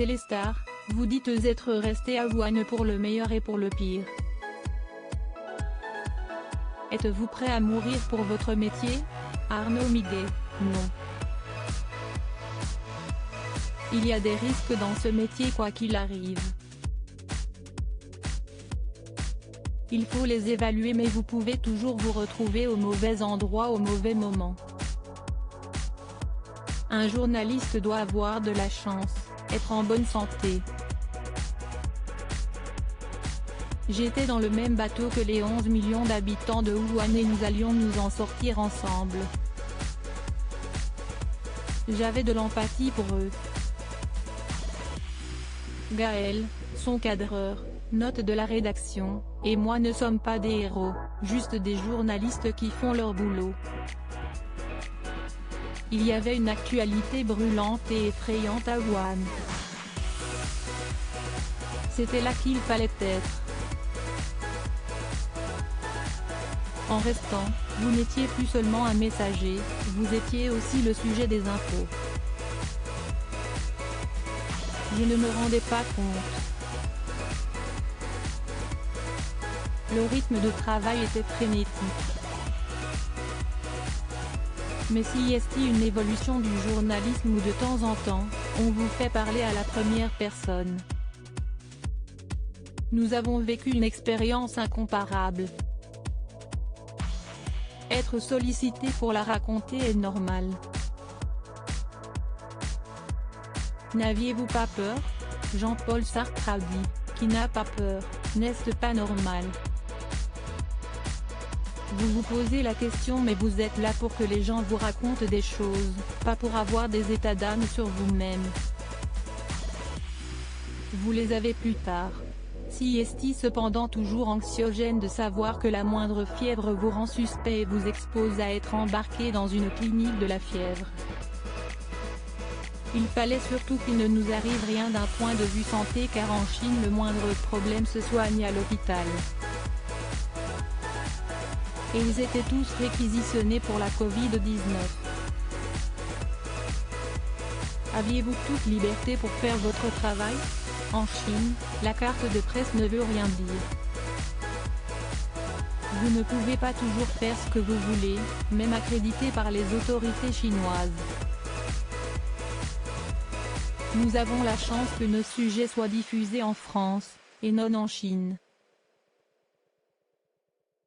téléstar, vous dites être resté à Wuhan pour le meilleur et pour le pire. Êtes-vous prêt à mourir pour votre métier? Arnaud Miguet, non. Il y a des risques dans ce métier quoi qu'il arrive. Il faut les évaluer mais vous pouvez toujours vous retrouver au mauvais endroit au mauvais moment. Un journaliste doit avoir de la chance, être en bonne santé. J'étais dans le même bateau que les 11 millions d'habitants de Wuhan et nous allions nous en sortir ensemble. J'avais de l'empathie pour eux. Gaël, son cadreur, note de la rédaction, et moi ne sommes pas des héros, juste des journalistes qui font leur boulot. Il y avait une actualité brûlante et effrayante à Wuhan. C'était là qu'il fallait être. En restant, vous n'étiez plus seulement un messager, vous étiez aussi le sujet des infos. Je ne me rendais pas compte. Le rythme de travail était frénétique. Mais si est une évolution du journalisme où de temps en temps, on vous fait parler à la première personne. Nous avons vécu une expérience incomparable. Être sollicité pour la raconter est normal. N'aviez-vous pas peur? Jean-Paul Sartre a dit, qui n'a pas peur, n'est-ce pas normal? Vous vous posez la question mais vous êtes là pour que les gens vous racontent des choses, pas pour avoir des états d'âme sur vous-même. Vous les avez plus tard. Si est cependant toujours anxiogène de savoir que la moindre fièvre vous rend suspect et vous expose à être embarqué dans une clinique de la fièvre. Il fallait surtout qu'il ne nous arrive rien d'un point de vue santé car en Chine le moindre problème se soigne à l'hôpital. Et ils étaient tous réquisitionnés pour la Covid-19. Aviez-vous toute liberté pour faire votre travail? En Chine, la carte de presse ne veut rien dire. Vous ne pouvez pas toujours faire ce que vous voulez, même accrédité par les autorités chinoises. Nous avons la chance que nos sujets soient diffusés en France, et non en Chine.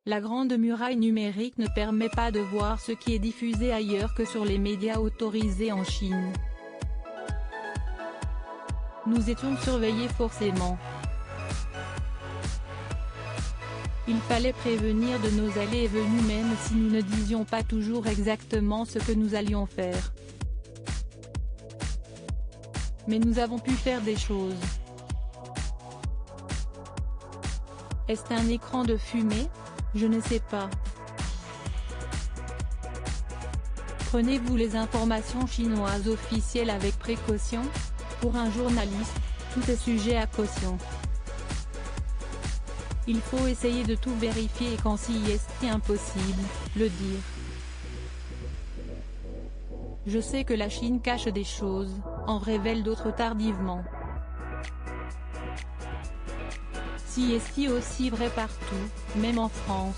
La grande muraille numérique ne permet pas de voir ce qui est diffusé ailleurs que sur les médias autorisés en Chine. Nous étions surveillés forcément. Il fallait prévenir de nos allées et venues même si nous ne disions pas toujours exactement ce que nous allions faire. Mais nous avons pu faire des choses. Est-ce un écran de fumée? Je ne sais pas. Prenez-vous les informations chinoises officielles avec précaution? Pour un journaliste, tout est sujet à caution. Il faut essayer de tout vérifier et quand si est impossible, le dire. Je sais que la Chine cache des choses, en révèle d'autres tardivement. Si est aussi vrai partout, même en France.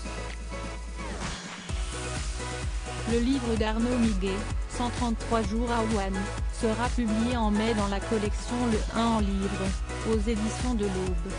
Le livre d'Arnaud Miguet, 133 jours à Wuhan, sera publié en mai dans la collection Le 1 en livre, aux éditions de l'Aube.